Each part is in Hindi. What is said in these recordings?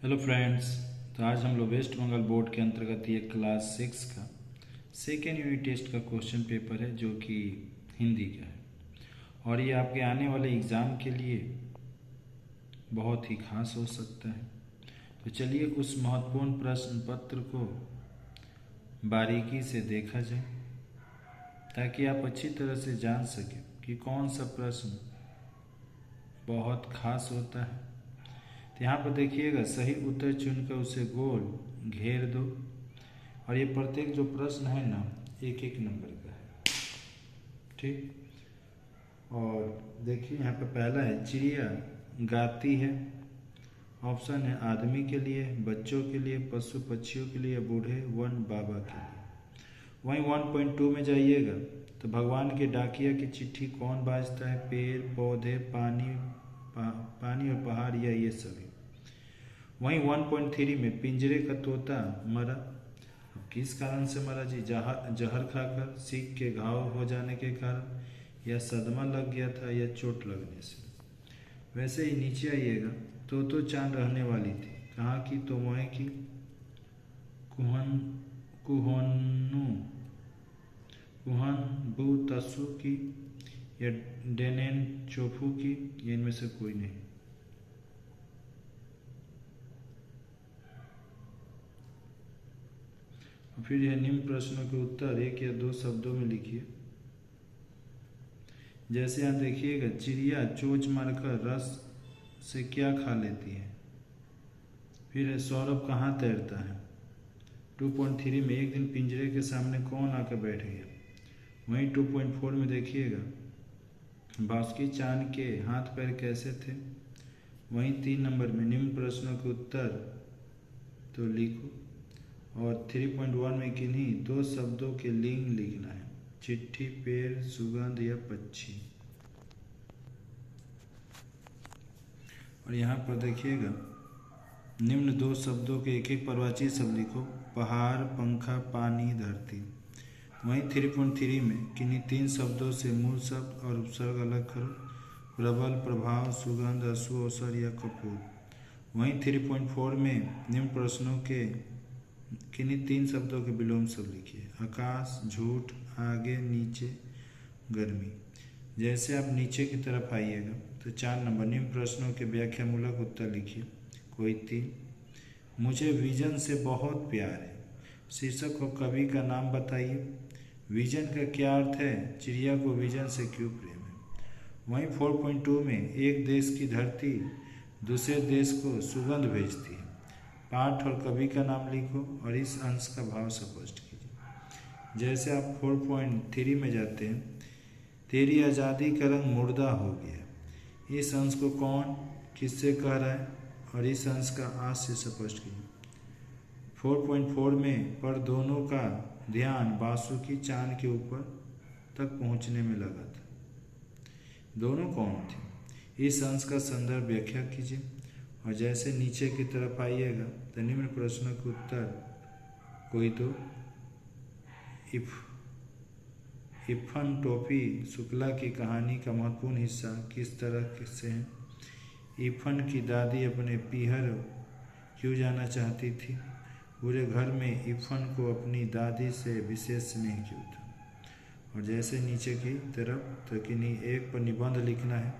Hello friends. तो आज हम लोग वेस्ट बंगाल बोर्ड के अंतर्गत ये क्लास 6 का सेकेंड यूनिट टेस्ट का क्वेश्चन पेपर है जो कि हिंदी का है और ये आपके आने वाले एग्ज़ाम के लिए बहुत ही खास हो सकता है। तो चलिए उस महत्वपूर्ण प्रश्न पत्र को बारीकी से देखा जाए ताकि आप अच्छी तरह से जान सकें कि कौन सा प्रश्न बहुत खास होता है। तो यहाँ पर देखिएगा, सही उत्तर चुनकर उसे गोल घेर दो और ये प्रत्येक जो प्रश्न है ना एक एक नंबर का है, ठीक। और देखिए यहाँ पर पहला है चिड़िया गाती है। ऑप्शन है आदमी के लिए, बच्चों के लिए, पशु पक्षियों के लिए, बूढ़े वन बाबा के लिए। वहीं 1.2 में जाइएगा तो भगवान के डाकिया की चिट्ठी कौन बाजता है? पेड़ पौधे पानी और पहाड़ या ये सभी। वहीं 1.3 में पिंजरे का तोता मरा। अब किस कारण से मरा जी? जहर खाकर, सीख के घाव हो जाने के कारण, या सदमा लग गया था, या चोट लगने से। वैसे ही नीचे आइएगा तो चांद रहने वाली थी कहाँ की? तो मोए की, कुहन बू तसु की, या डेनेन चोफू की, या इनमें से कोई नहीं। फिर यह निम्न प्रश्नों के उत्तर एक या दो शब्दों में लिखिए। जैसे यहाँ देखिएगा, चिड़िया चोंच मारकर रस से क्या खा लेती है? फिर है सौरभ कहाँ तैरता है? 2.3 में एक दिन पिंजरे के सामने कौन आकर बैठ गया? वहीं 2.4 में देखिएगा, बासुकी चांद के हाथ पैर कैसे थे? वहीं 3 नंबर में निम्न प्रश्नों के उत्तर तो लिखो। और 3.1 में किन्हीं दो शब्दों के लिंग लिखना है, चिट्ठी, पेड़, सुगंध या पक्षी। और यहाँ पर देखिएगा, निम्न दो शब्दों के एक एक प्रवाची शब्द लिखो, पहाड़, पंखा, पानी, धरती। वहीं 3.3 में किन्हीं तीन शब्दों से मूल शब्द और उपसर्ग अलग करो, प्रबल, प्रभाव, सुगंध, अश्व, अवसर या कपूर। वहीं 3.4 में निम्न प्रश्नों के किन्हीं तीन शब्दों के विलोम शब्द लिखिए, आकाश, झूठ, आगे, नीचे, गर्मी। जैसे आप नीचे की तरफ आइएगा तो 4 नंबर निम्न प्रश्नों के व्याख्यामूलक उत्तर लिखिए, कोई 3। मुझे विजन से बहुत प्यार है, शीर्षक और कवि का नाम बताइए। विजन का क्या अर्थ है? चिड़िया को विजन से क्यों प्रेम है? वहीं 4.2 में एक देश की धरती दूसरे देश को सुगंध भेजती है। पाठ और कवि का नाम लिखो और इस अंश का भाव स्पष्ट कीजिए। जैसे आप 4.3 में जाते हैं, तेरी आज़ादी का रंग मुर्दा हो गया। इस अंश को कौन किससे कह रहा है और इस अंश का आज से स्पष्ट कीजिए। 4.4 में पर दोनों का ध्यान बासुकी चांद के ऊपर तक पहुंचने में लगा था। दोनों कौन थे? इस अंश का संदर्भ व्याख्या कीजिए। और जैसे नीचे की तरफ आइएगा तो निम्न प्रश्नों के उत्तर कोई तो इफन टोपी शुक्ला की कहानी का महत्वपूर्ण हिस्सा किस तरह से है? इफन की दादी अपने पीहर क्यों जाना चाहती थी? पूरे घर में इफन को अपनी दादी से विशेष स्नेह क्यों था? और जैसे नीचे की तरफ तो किन्हीं एक पर निबंध लिखना है,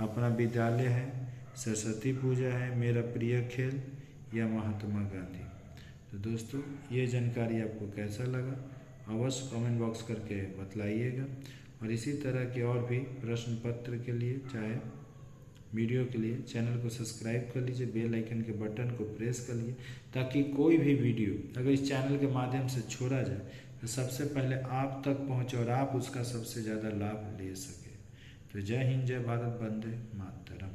अपना विद्यालय है, सरस्वती पूजा है, मेरा प्रिय खेल, या महात्मा गांधी। तो दोस्तों, ये जानकारी आपको कैसा लगा अवश्य कमेंट बॉक्स करके बतलाइएगा। और इसी तरह के और भी प्रश्न पत्र के लिए चाहे वीडियो के लिए चैनल को सब्सक्राइब कर लीजिए, बेल आइकन के बटन को प्रेस कर लीजिए ताकि कोई भी वीडियो अगर इस चैनल के माध्यम से छोड़ा जाए तो सबसे पहले आप तक पहुँचे और आप उसका सबसे ज़्यादा लाभ ले सकें। तो जय हिंद, जय भारत, वंदे मातरम।